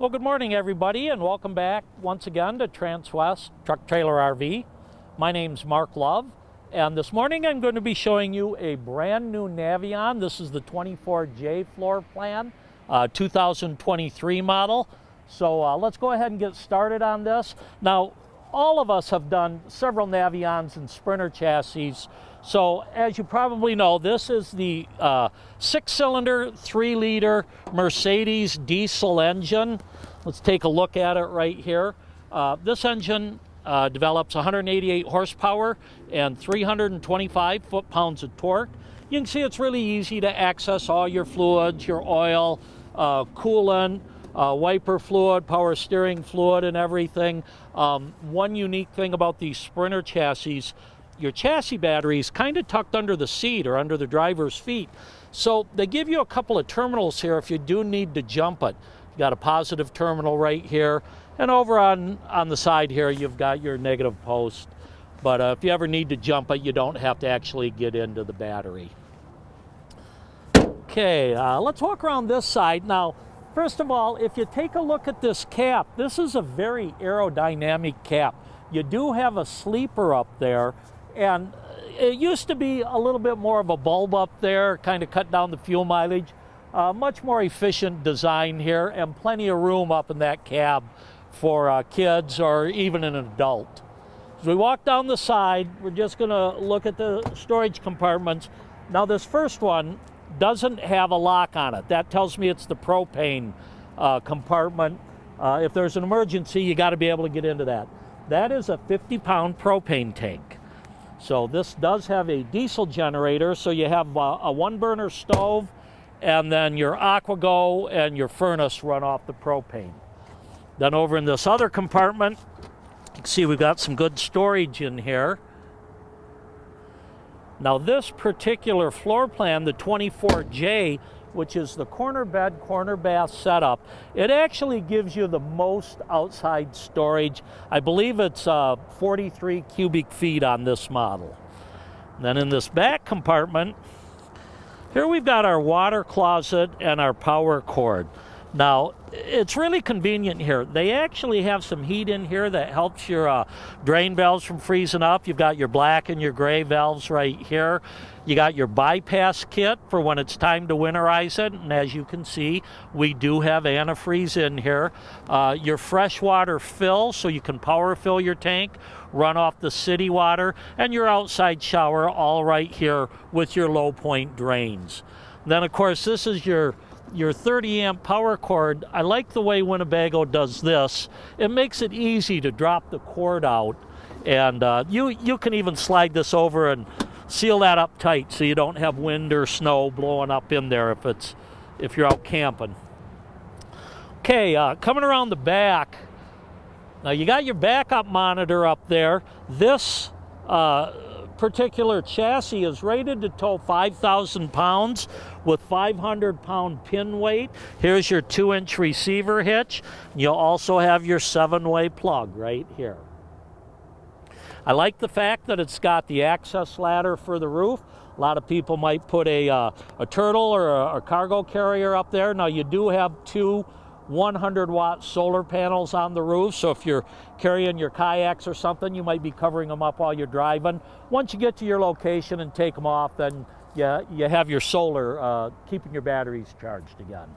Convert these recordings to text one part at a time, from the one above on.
Well, good morning, everybody, and welcome back once again to Transwest Truck Trailer RV. My name's Mark Love, and this morning I'm going to be showing you a brand new Navion. This is the 24J floor plan, 2023 model. So let's go ahead and get started on this. Now, all of us have done several Navions and Sprinter chassis. So as you probably know, this is the 6-cylinder, 3-liter Mercedes diesel engine. Let's take a look at it right here. This engine develops 188 horsepower and 325 foot-pounds of torque. You can see it's really easy to access all your fluids, your oil, coolant, wiper fluid, power steering fluid, and everything. One unique thing about these Sprinter chassis, your chassis battery is kind of tucked under the seat or under the driver's feet. So they give you a couple of terminals here if you do need to jump it. You got a positive terminal right here, and over on the side here you've got your negative post. But if you ever need to jump it, you don't have to actually get into the battery. Okay, let's walk around this side. Now, first of all, if you take a look at this cap, this is a very aerodynamic cap. You do have a sleeper up there, and it used to be a little bit more of a bulb up there, kind of cut down the fuel mileage. Much more efficient design here, and plenty of room up in that cab for kids or even an adult. As we walk down the side, we're just going to look at the storage compartments. Now, this first one doesn't have a lock on it. That tells me it's the propane compartment. If there's an emergency, you got to be able to get into that. That is a 50-pound propane tank. So this does have a diesel generator, so you have a one-burner stove, and then your AquaGo and your furnace run off the propane. Then over in this other compartment, you can see we've got some good storage in here. Now this particular floor plan, the 24J, which is the corner bed, corner bath setup, it actually gives you the most outside storage. I believe it's 43 cubic feet on this model. And then in this back compartment, here we've got our water closet and our power cord. Now, it's really convenient here. They actually have some heat in here that helps your drain valves from freezing up. You've got your black and your gray valves right here. You got your bypass kit for when it's time to winterize it. And as you can see, we do have antifreeze in here. Your freshwater fill, so you can power fill your tank, run off the city water, and your outside shower all right here with your low point drains. And then, of course, this is your 30 amp power cord. I like the way Winnebago does this. It makes it easy to drop the cord out, and you can even slide this over and seal that up tight so you don't have wind or snow blowing up in there if you're out camping. Okay, coming around the back, now you got your backup monitor up there. This particular chassis is rated to tow 5,000 pounds with 500-pound pin weight. Here's your 2-inch receiver hitch. You'll also have your 7-way plug right here. I like the fact that it's got the access ladder for the roof. A lot of people might put a turtle or a cargo carrier up there. Now, you do have two 100-watt solar panels on the roof, so if you're carrying your kayaks or something, you might be covering them up while you're driving. Once you get to your location and take them off, then you have your solar keeping your batteries charged again.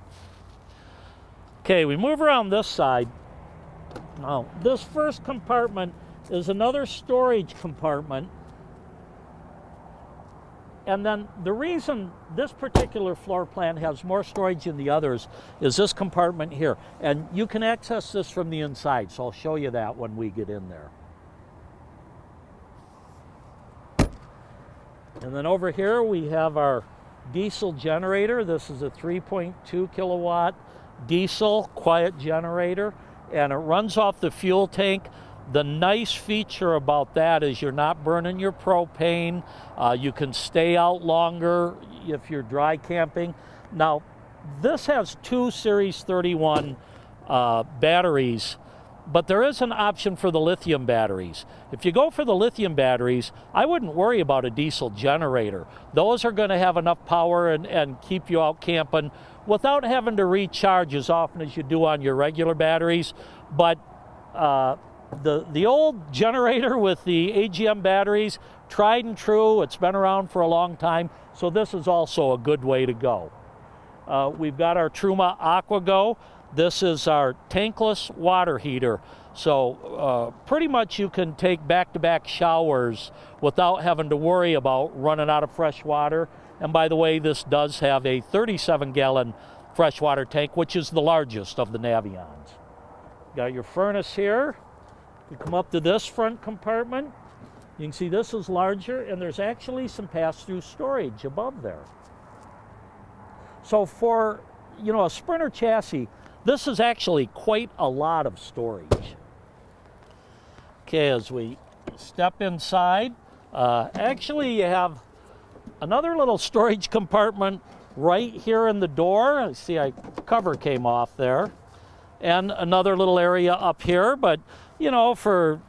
Okay, we move around this side. Now, this first compartment is another storage compartment. And then the reason this particular floor plan has more storage than the others is this compartment here. And you can access this from the inside, so I'll show you that when we get in there. And then over here we have our diesel generator. This is a 3.2 kilowatt diesel quiet generator, and it runs off the fuel tank. The nice feature about that is you're not burning your propane. You can stay out longer if you're dry camping. Now, this has two Series 31 batteries But there is an option for the lithium batteries. If you go for the lithium batteries, I wouldn't worry about a diesel generator. Those are going to have enough power and keep you out camping without having to recharge as often as you do on your regular batteries. But the old generator with the AGM batteries, tried and true, it's been around for a long time, so this is also a good way to go. We've got our Truma AquaGo. This is our tankless water heater. So pretty much you can take back-to-back showers without having to worry about running out of fresh water. And by the way, this does have a 37-gallon freshwater tank, which is the largest of the Navions. Got your furnace here. You come up to this front compartment. You can see this is larger, and there's actually some pass-through storage above there. So for, you know, a Sprinter chassis, this is actually quite a lot of storage. Okay, as we step inside, actually you have another little storage compartment right here in the door. I see cover came off there. And another little area up here, but you know, for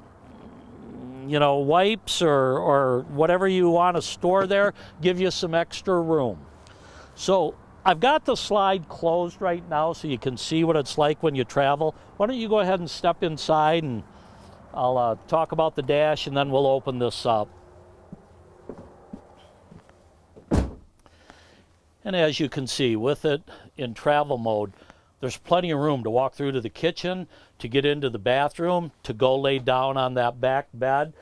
wipes or whatever you want to store there, give you some extra room. So I've got the slide closed right now so you can see what it's like when you travel. Why don't you go ahead and step inside, and I'll talk about the dash, and then we'll open this up. And as you can see, with it in travel mode, there's plenty of room to walk through to the kitchen, to get into the bathroom, to go lay down on that back bed,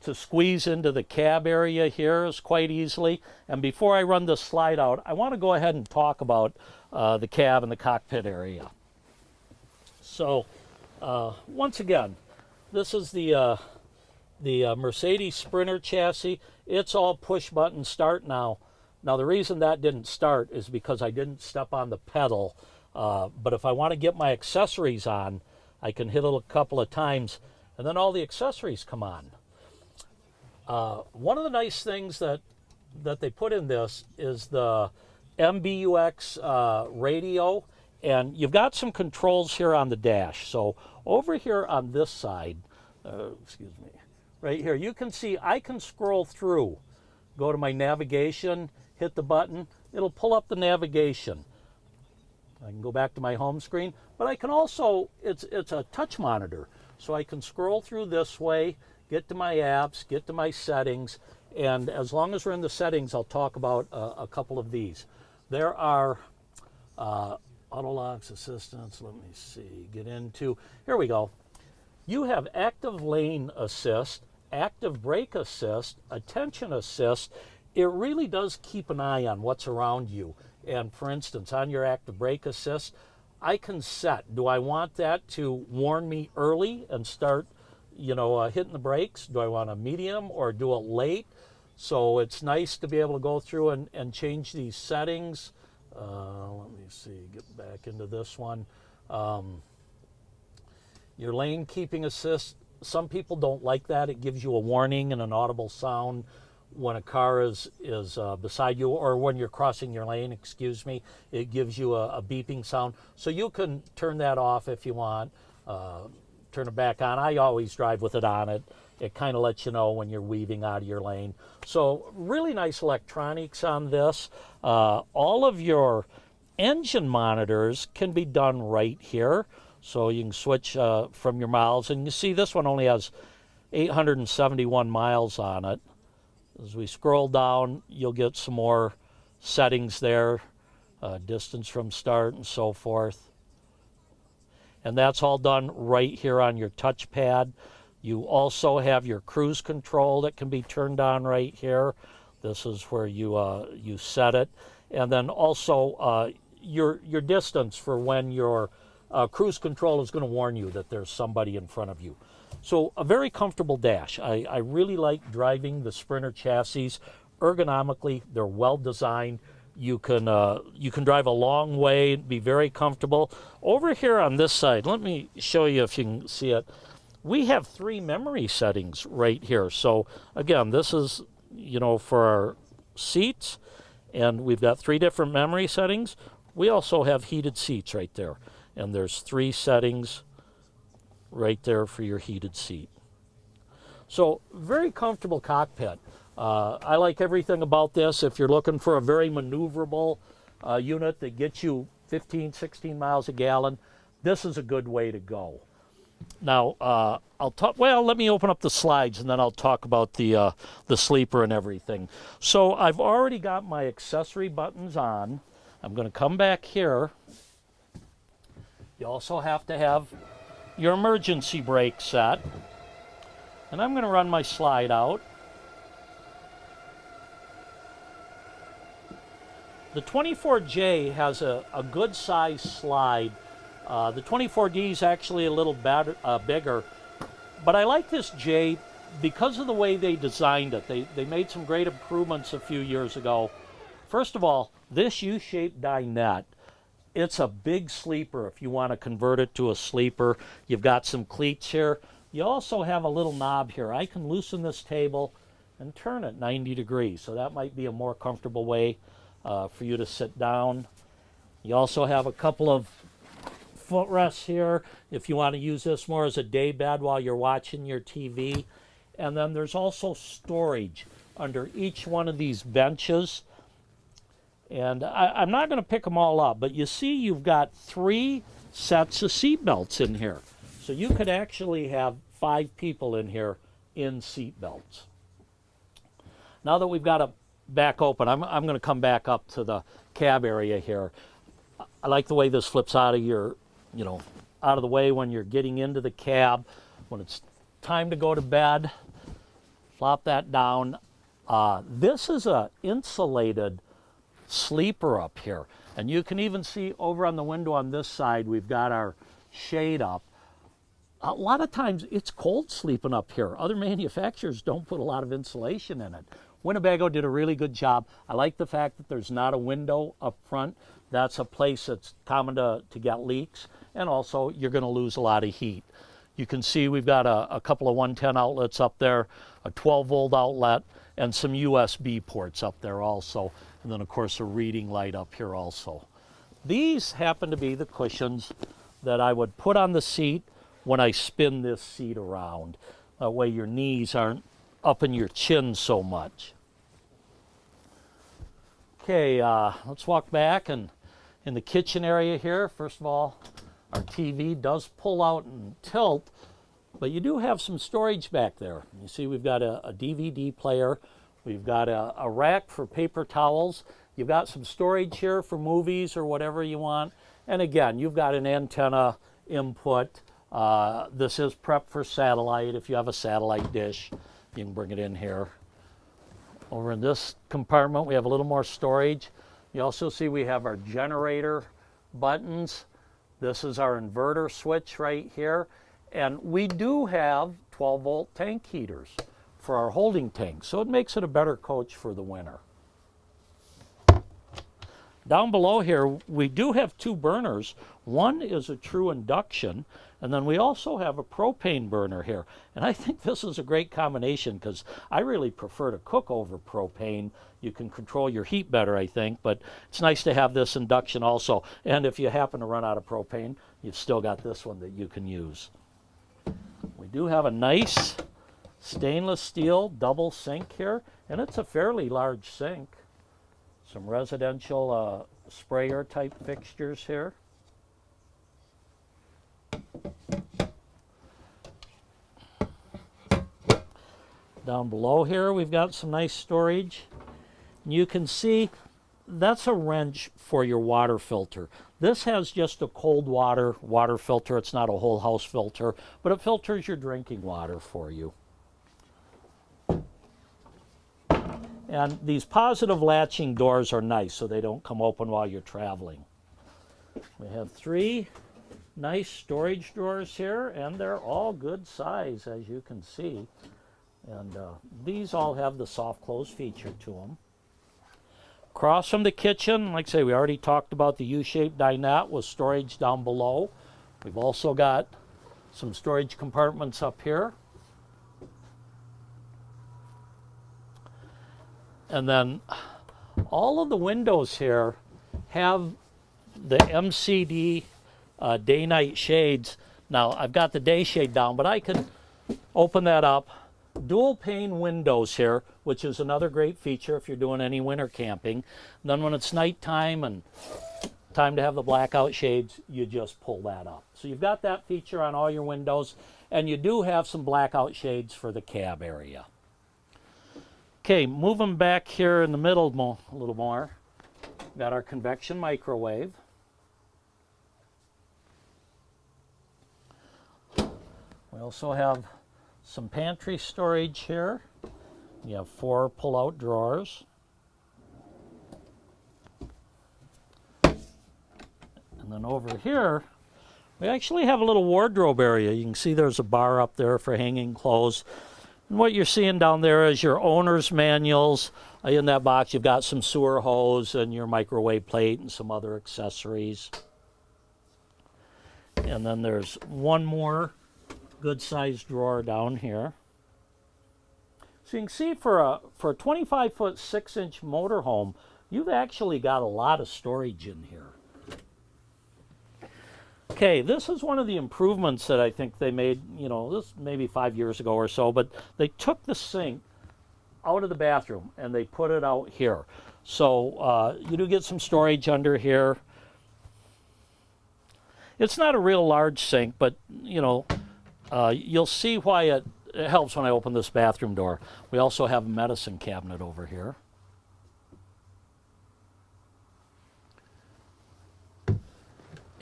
to squeeze into the cab area here is quite easily. And before I run this slide out, I want to go ahead and talk about the cab and the cockpit area. So once again, this is the Mercedes Sprinter chassis. It's all push button start now. Now the reason that didn't start is because I didn't step on the pedal. But if I want to get my accessories on, I can hit it a couple of times and then all the accessories come on. One of the nice things that they put in this is the MBUX radio, and you've got some controls here on the dash. So over here on this side, excuse me, right here, you can see I can scroll through, go to my navigation, hit the button, it'll pull up the navigation. I can go back to my home screen, but I can also, it's a touch monitor, so I can scroll through this way, get to my apps, get to my settings, and as long as we're in the settings, I'll talk about a couple of these. There are auto locks, assistance, let me see, get into, here we go. You have active lane assist, active brake assist, attention assist. It really does keep an eye on what's around you. And for instance, on your active brake assist, I can set, do I want that to warn me early and start, hitting the brakes? Do I want a medium or do it late? So it's nice to be able to go through and change these settings. Let me see, get back into this one. Your lane keeping assist, some people don't like that. It gives you a warning and an audible sound when a car is beside you, or when you're crossing your lane, excuse me. It gives you a beeping sound. So you can turn that off if you want, turn it back on. I always drive with it on. It kind of lets you know when you're weaving out of your lane. So really nice electronics on this. All of your engine monitors can be done right here. So you can switch from your miles. And you see this one only has 871 miles on it. As we scroll down, you'll get some more settings there, distance from start and so forth. And that's all done right here on your touchpad. You also have your cruise control that can be turned on right here. This is where you set it. And then also your distance for when your cruise control is going to warn you that there's somebody in front of you. So a very comfortable dash. I really like driving the Sprinter chassis. Ergonomically, they're well designed. You can drive a long way, be very comfortable. Over here on this side, let me show you if you can see it. We have 3 memory settings right here. So again, this is, for our seats, and we've got 3 different memory settings. We also have heated seats right there, and there's 3 settings right there for your heated seat. So very comfortable cockpit. I like everything about this. If you're looking for a very maneuverable unit that gets you 15, 16 miles a gallon, this is a good way to go. Now, let me open up the slides and then I'll talk about the sleeper and everything. So I've already got my accessory buttons on. I'm going to come back here. You also have to have your emergency brake set. And I'm going to run my slide out. The 24J has a good size slide. The 24D is actually a little bigger, but I like this J because of the way they designed it. They made some great improvements a few years ago. First of all, this U-shaped dinette, it's a big sleeper if you want to convert it to a sleeper. You've got some cleats here. You also have a little knob here. I can loosen this table and turn it 90 degrees, so that might be a more comfortable way for you to sit down. You also have a couple of footrests here if you want to use this more as a day bed while you're watching your TV. And then there's also storage under each one of these benches. And I'm not going to pick them all up, but you see you've got 3 sets of seat belts in here. So you could actually have 5 people in here in seat belts. Now that we've got it back open, I'm going to come back up to the cab area here. I like the way this flips out of your, out of the way when you're getting into the cab. When it's time to go to bed, flop that down. This is a insulated sleeper up here. And you can even see over on the window on this side, we've got our shade up. A lot of times it's cold sleeping up here. Other manufacturers don't put a lot of insulation in it. Winnebago did a really good job. I like the fact that there's not a window up front. That's a place that's common to get leaks. And also you're going to lose a lot of heat. You can see we've got a couple of 110 outlets up there, a 12-volt outlet, and some USB ports up there also. And then of course a reading light up here also. These happen to be the cushions that I would put on the seat when I spin this seat around. That way your knees aren't up in your chin so much. Okay, let's walk back, and in the kitchen area here, first of all, our TV does pull out and tilt, but you do have some storage back there. You see we've got a DVD player, we've got a rack for paper towels, you've got some storage here for movies or whatever you want, and again, you've got an antenna input. This is prepped for satellite. If you have a satellite dish, you can bring it in here. Over in this compartment, we have a little more storage. You also see we have our generator buttons. This is our inverter switch right here. And we do have 12-volt tank heaters for our holding tank, so it makes it a better coach for the winter. Down below here, we do have 2 burners. One is a true induction, and then we also have a propane burner here. And I think this is a great combination because I really prefer to cook over propane. You can control your heat better, I think, but it's nice to have this induction also. And if you happen to run out of propane, you've still got this one that you can use. We do have a nice stainless steel double sink here, and it's a fairly large sink. Some residential sprayer type fixtures here. Down below here we've got some nice storage. You can see that's a wrench for your water filter. This has just a cold water filter. It's not a whole house filter, but it filters your drinking water for you. And these positive latching doors are nice so they don't come open while you're traveling. We have 3 nice storage drawers here, and they're all good size, as you can see. And these all have the soft close feature to them. Across from the kitchen, like I say, we already talked about the U-shaped dinette with storage down below. We've also got some storage compartments up here. And then all of the windows here have the MCD day-night shades. Now, I've got the day shade down, but I could open that up. Dual pane windows here, which is another great feature if you're doing any winter camping. And then when it's nighttime and time to have the blackout shades, you just pull that up. So you've got that feature on all your windows, and you do have some blackout shades for the cab area. Okay, moving back here in the middle a little more. Got our convection microwave. We also have some pantry storage here. You have 4 pull-out drawers. And then over here, we actually have a little wardrobe area. You can see there's a bar up there for hanging clothes. And what you're seeing down there is your owner's manuals. In that box, you've got some sewer hose and your microwave plate and some other accessories. And then there's one more good-sized drawer down here. So you can see for a 25-foot 6-inch motorhome, you've actually got a lot of storage in here. Okay, this is one of the improvements that I think they made, this maybe 5 years ago or so, but they took the sink out of the bathroom and they put it out here. So you do get some storage under here. It's not a real large sink, but you'll see why it helps when I open this bathroom door. We also have a medicine cabinet over here.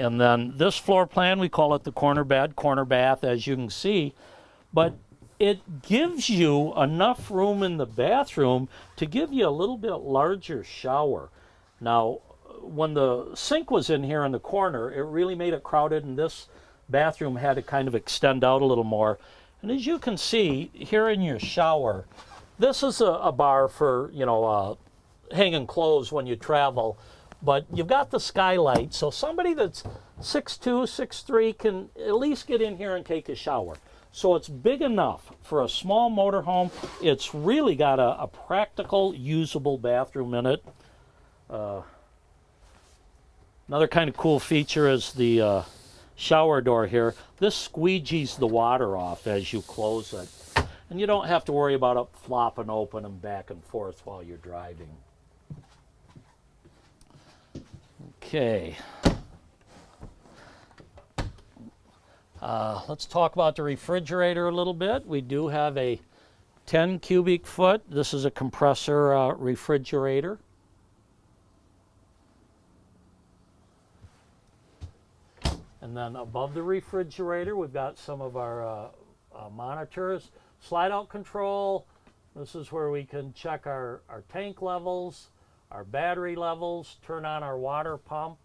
And then this floor plan, we call it the corner bed, corner bath, as you can see. But it gives you enough room in the bathroom to give you a little bit larger shower. Now, when the sink was in here in the corner, it really made it crowded, and this bathroom had to kind of extend out a little more. And as you can see, here in your shower, this is a bar for, hanging clothes when you travel. But you've got the skylight, so somebody that's 6'2", 6'3" can at least get in here and take a shower. So it's big enough for a small motorhome. It's really got a practical, usable bathroom in it. Another kind of cool feature is the shower door here. This squeegees the water off as you close it. And you don't have to worry about it flopping open and back and forth while you're driving. Okay. Let's talk about the refrigerator a little bit. We do have a 10 cubic foot. This is a compressor refrigerator. And then above the refrigerator, we've got some of our monitors. Slide out control. This is where we can check our tank levels, our battery levels, turn on our water pump,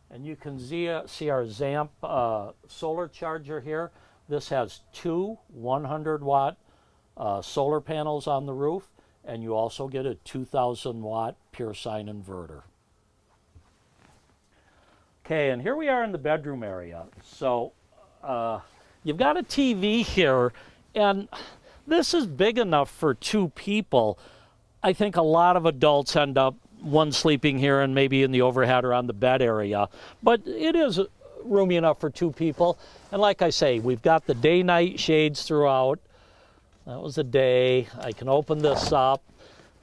and you can see our ZAMP solar charger here. This has 2 100-watt solar panels on the roof, and you also get a 2,000-watt pure sine inverter. Okay, and here we are in the bedroom area. So you've got a TV here, and this is big enough for 2 people. I think a lot of adults end up one sleeping here and maybe in the overhead or on the bed area. But it is roomy enough for 2 people. And like I say, we've got the day-night shades throughout. That was a day. I can open this up,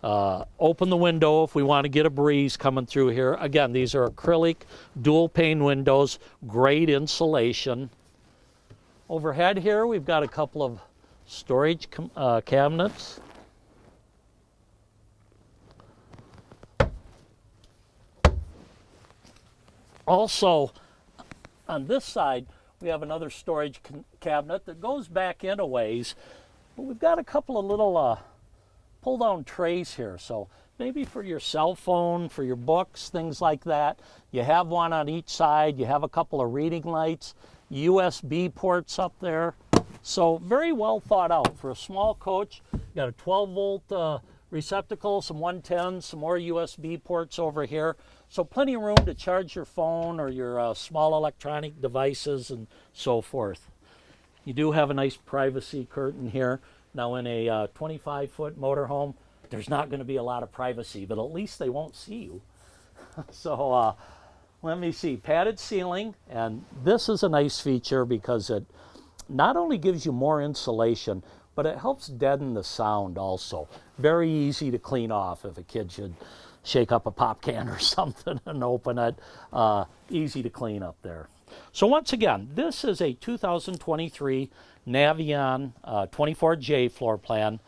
open the window if we want to get a breeze coming through here. Again, these are acrylic dual pane windows, great insulation. Overhead here, we've got a couple of storage cabinets. Also, on this side, we have another storage cabinet that goes back in a ways. But we've got a couple of little pull-down trays here. So maybe for your cell phone, for your books, things like that. You have one on each side. You have a couple of reading lights, USB ports up there. So very well thought out for a small coach. You got a 12-volt receptacle, some 110s, some more USB ports over here. So plenty of room to charge your phone or your small electronic devices and so forth. You do have a nice privacy curtain here. Now in a 25-foot motorhome, there's not going to be a lot of privacy, but at least they won't see you. So Let me see, padded ceiling, and this is a nice feature because it not only gives you more insulation, but it helps deaden the sound also. Very easy to clean off if a kid should shake up a pop can or something and open it. Easy to clean up there. So once again, this is a 2023 Navion 24J floor plan.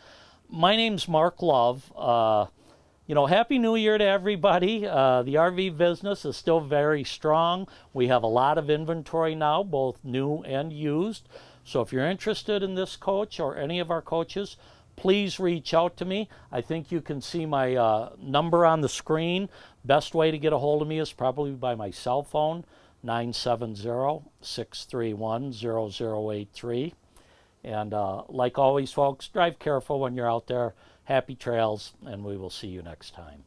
My name's Mark Love. You know, Happy New Year to everybody. The RV business is still very strong. We have a lot of inventory now, both new and used. So if you're interested in this coach or any of our coaches, please reach out to me. I think you can see my number on the screen. Best way to get a hold of me is probably by my cell phone, 970-631-0083. And like always, folks, drive careful when you're out there. Happy trails, and we will see you next time.